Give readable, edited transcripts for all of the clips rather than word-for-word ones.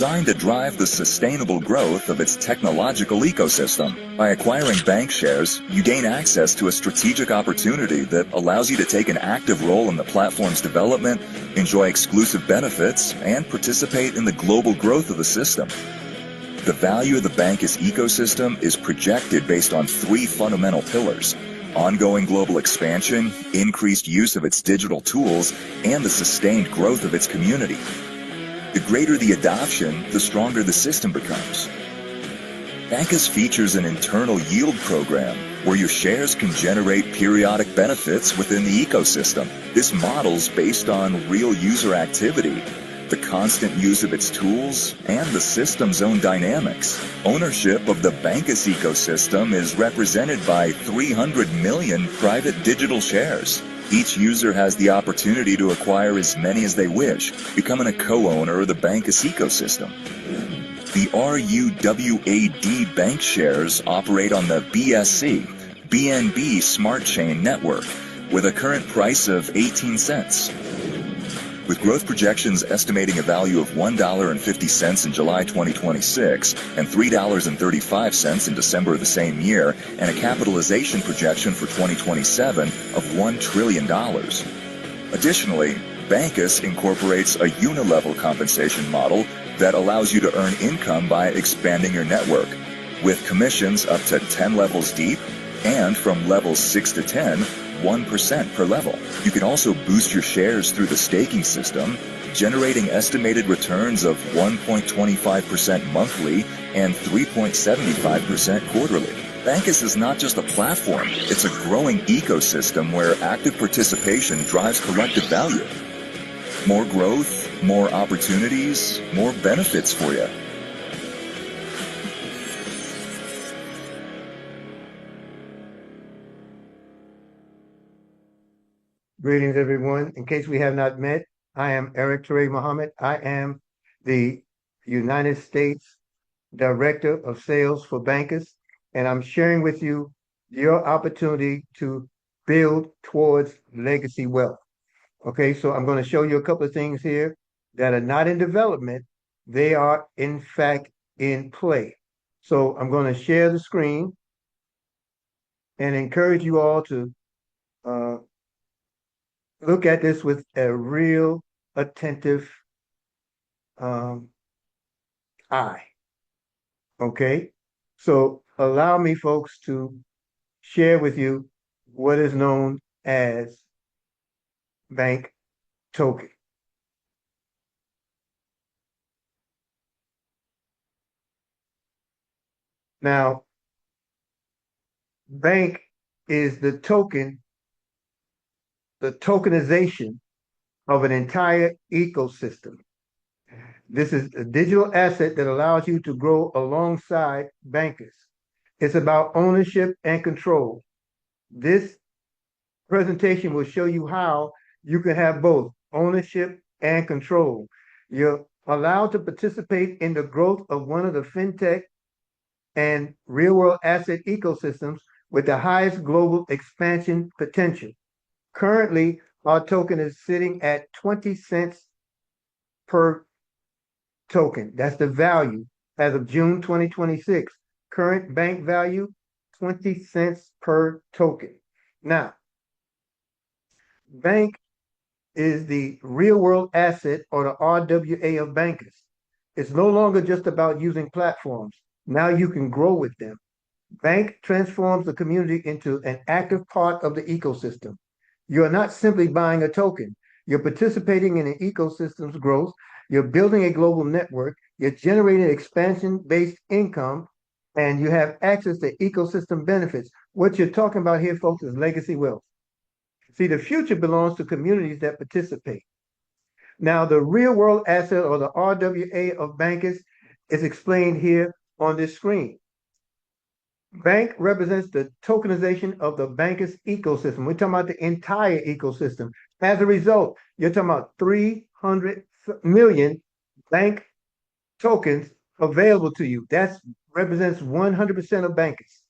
designed to drive the sustainable growth of its technological ecosystem. By acquiring bank shares, you gain access to a strategic opportunity that allows you to take an active role in the platform's development, enjoy exclusive benefits, and participate in the global growth of the system. The value of the bank's ecosystem is projected based on three fundamental pillars: ongoing global expansion, increased use of its digital tools, and the sustained growth of its community. The greater the adoption, the stronger the system becomes. BANC features an internal yield program where your shares can generate periodic benefits within the ecosystem. This model's based on real user activity, the constant use of its tools, and the system's own dynamics. Ownership of the BANC ecosystem is represented by 300 million private digital shares. Each user has the opportunity to acquire as many as they wish, becoming a co-owner of the BANC ecosystem. The RUWAD bank shares operate on the BNB Smart Chain network with a current price of 18 cents. With growth projections estimating a value of $1.50 in July 2026 and $3.35 in December of the same year, and a capitalization projection for 2027 of $1 trillion. Additionally, BANC incorporates a unilevel compensation model that allows you to earn income by expanding your network, with commissions up to 10 levels deep and from levels 6 to 10, 1% per level. You can also boost your shares through the staking system, generating estimated returns of 1.25% monthly and 3.75% quarterly. BANC is not just a platform, it's a growing ecosystem where active participation drives collective value. More growth, more opportunities, more benefits for you. Greetings, everyone. In case we have not met, I am Eric Ture Muhammad. I am the United States Director of Sales for BANC, and I'm sharing with you your opportunity to build towards legacy wealth. Okay, so I'm going to show you a couple of things here that are not in development. They are, in fact, in play. So I'm going to share the screen and encourage you all to look at this with a real attentive eye. Okay, so allow me, folks, to share with you what is known as BANC token. Now, BANC is the tokenization of an entire ecosystem. This is a digital asset that allows you to grow alongside bankers. It's about ownership and control. This presentation will show you how you can have both ownership and control. You're allowed to participate in the growth of one of the fintech and real-world asset ecosystems with the highest global expansion potential. Currently, our token is sitting at 20 cents per token. That's the value as of June 2026. Current bank value, 20 cents per token. Now, BANC is the real world asset, or the RWA, of bankers. It's no longer just about using platforms. Now you can grow with them. BANC transforms the community into an active part of the ecosystem. You are not simply buying a token. You're participating in an ecosystem's growth. You're building a global network. You're generating expansion-based income, and you have access to ecosystem benefits. What you're talking about here, folks, is legacy wealth. See, the future belongs to communities that participate. Now, the real world asset, or the RWA, of bankers is explained here on this screen. BANC represents the tokenization of the bankers ecosystem. We're talking about the entire ecosystem. As a result, you're talking about 300 million BANC tokens available to you. That represents 100% of bankers.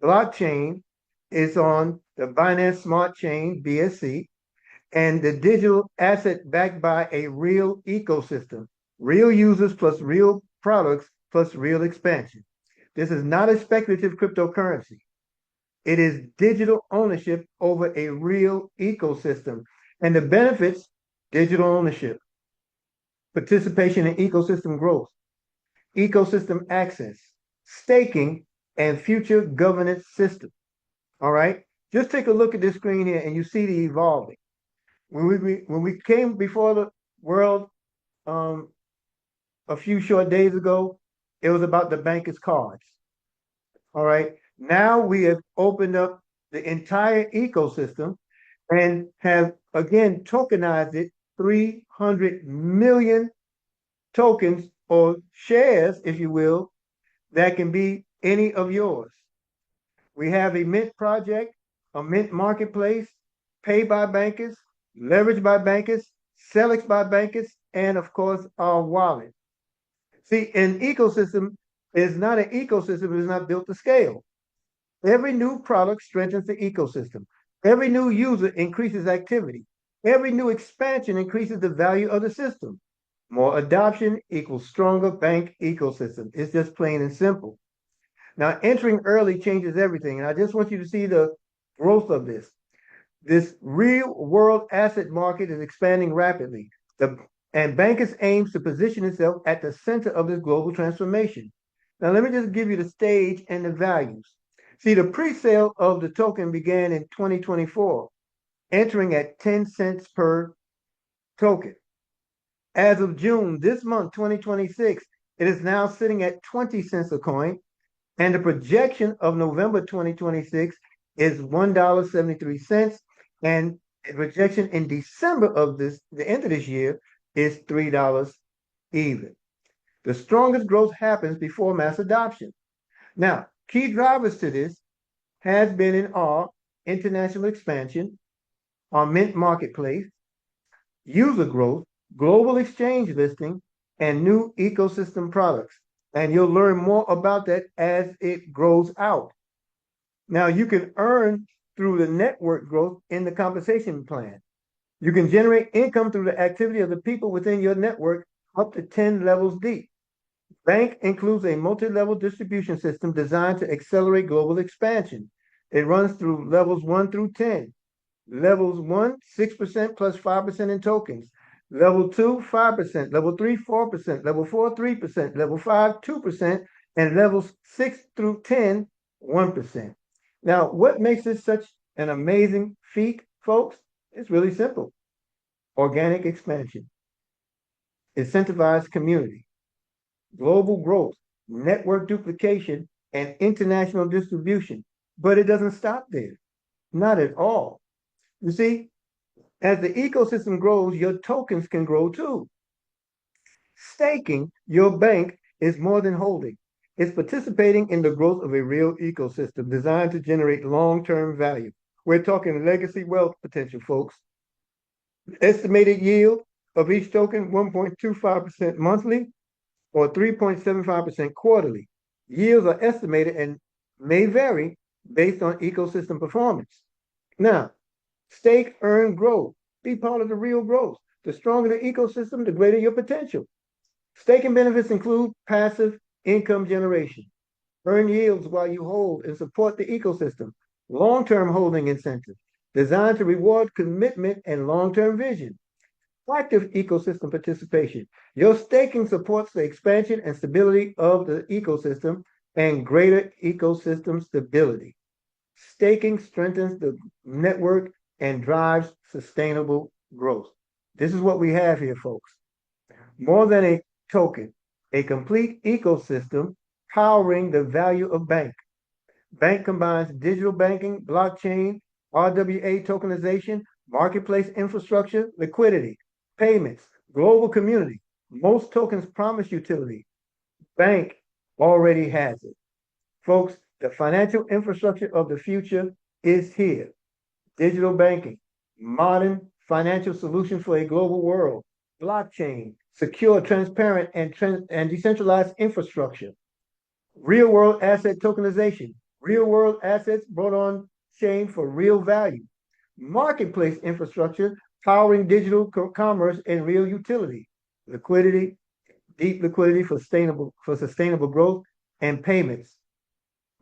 Blockchain is on the Binance Smart Chain, BSC, and the digital asset backed by a real ecosystem. Real users plus real products plus real expansion. This is not a speculative cryptocurrency. It is digital ownership over a real ecosystem. And the benefits, digital ownership, participation in ecosystem growth, ecosystem access, staking, and future governance system. All right. Just take a look at this screen here and you see the evolving. When we came before the world um, a few short days ago, it was about the banker's cards. All right. Now we have opened up the entire ecosystem and have again tokenized it 300 million tokens or shares, if you will, that can be any of yours. We have a mint project, a mint marketplace, pay by bankers, leverage by bankers, select by bankers, and of course, our wallet. See, an ecosystem is not an ecosystem, it is not built to scale. Every new product strengthens the ecosystem. Every new user increases activity. Every new expansion increases the value of the system. More adoption equals stronger bank ecosystem. It's just plain and simple. Now, entering early changes everything. And I just want you to see the growth of this. This real world asset market is expanding rapidly. And Bankers aims to position itself at the center of this global transformation. Now, let me just give you the stage and the values. See, the pre-sale of the token began in 2024, entering at 10 cents per token. As of June this month, 2026, it is now sitting at 20 cents a coin, and the projection of November 2026 is $1.73, and the projection in December of the end of this year, is $3 even. The strongest growth happens before mass adoption. Now, key drivers to this has been in our international expansion, our mint marketplace, user growth, global exchange listing, and new ecosystem products. And you'll learn more about that as it grows out. Now, you can earn through the network growth in the compensation plan. You can generate income through the activity of the people within your network up to 10 levels deep. Bank includes a multi-level distribution system designed to accelerate global expansion. It runs through levels 1 through 10. Levels 1, 6% plus 5% in tokens. Level 2, 5%. Level 3, 4%. Level 4, 3%. Level 5, 2%. And levels 6 through 10, 1%. Now, what makes this such an amazing feat, folks? It's really simple. Organic expansion, incentivized community, global growth, network duplication, and international distribution. But it doesn't stop there. Not at all. You see, as the ecosystem grows, your tokens can grow too. Staking your bank is more than holding. It's participating in the growth of a real ecosystem designed to generate long-term value. We're talking legacy wealth potential, folks. Estimated yield of each token, 1.25% monthly or 3.75% quarterly. Yields are estimated and may vary based on ecosystem performance. Now, stake, earn, grow. Be part of the real growth. The stronger the ecosystem, the greater your potential. Staking benefits include passive income generation. Earn yields while you hold and support the ecosystem. Long-term holding incentives designed to reward commitment and long-term vision. Active ecosystem participation. Your staking supports the expansion and stability of the ecosystem and greater ecosystem stability. Staking strengthens the network and drives sustainable growth. This is what we have here, folks. More than a token, a complete ecosystem powering the value of bank. Bank combines digital banking, blockchain, RWA tokenization, marketplace infrastructure, liquidity, payments, global community. Most tokens promise utility. Bank already has it. Folks, the financial infrastructure of the future is here. Digital banking, modern financial solution for a global world, blockchain, secure, transparent, and decentralized infrastructure, real world asset tokenization, real world assets brought on chain for real value, marketplace infrastructure powering digital commerce and real utility, liquidity, deep liquidity for sustainable growth, and payments.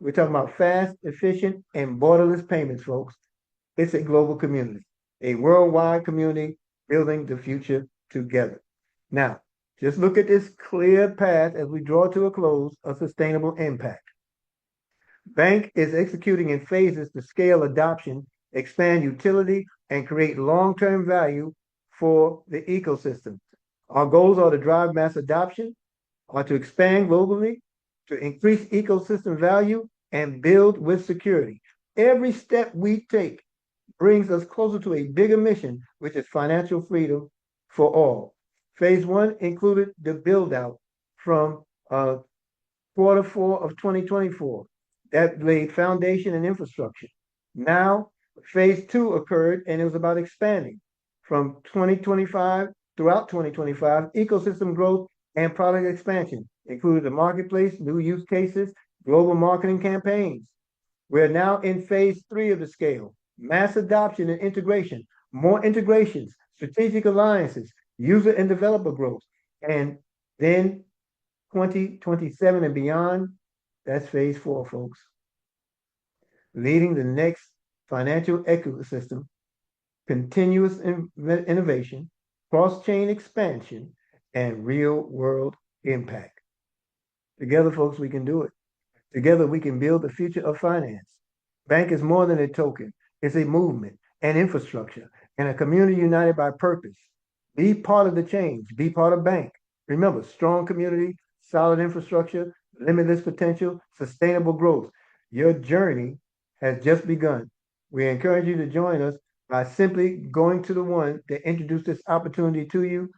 We're talking about fast, efficient, and borderless payments, folks. It's a global community, a worldwide community building the future together. Now, just look at this clear path as we draw to a close of sustainable impact. BANC is executing in phases to scale adoption, expand utility, and create long-term value for the ecosystem. Our goals are to drive mass adoption, are to expand globally, to increase ecosystem value, and build with security. Every step we take brings us closer to a bigger mission, which is financial freedom for all. Phase one included the build out from Q4 of 2024 that laid foundation and infrastructure. Now, phase two occurred and it was about expanding from 2025 throughout 2025, ecosystem growth and product expansion, including the marketplace, new use cases, global marketing campaigns. We're now in phase three of the scale, mass adoption and integration, more integrations, strategic alliances, user and developer growth, and then 2027 and beyond, that's phase four, folks. Leading the next financial ecosystem, continuous innovation, cross-chain expansion, and real-world impact. Together, folks, we can do it. Together, we can build the future of finance. BANC is more than a token. It's a movement, an infrastructure, and a community united by purpose. Be part of the change. Be part of BANC. Remember, strong community, solid infrastructure, limitless potential, sustainable growth. Your journey has just begun. We encourage you to join us by simply going to the one that introduced this opportunity to you.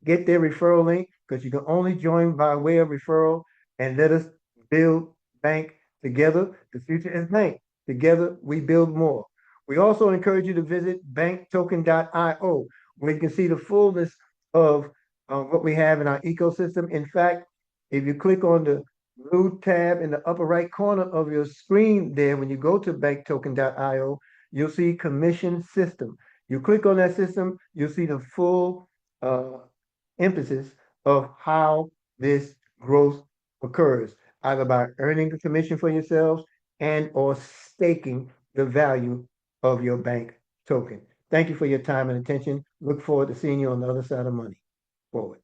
Get their referral link because you can only join by way of referral, and let us build BANC together. The future is BANC. Together, we build more. We also encourage you to visit banktoken.io, where you can see the fullness of what we have in our ecosystem. In fact, if you click on the blue tab in the upper right corner of your screen there, when you go to banktoken.io, you'll see commission system. You click on that system, you'll see the full emphasis of how this growth occurs, either by earning the commission for yourselves and or staking the value of your BANC token. Thank you for your time and attention. Look forward to seeing you on the other side of money. Forward.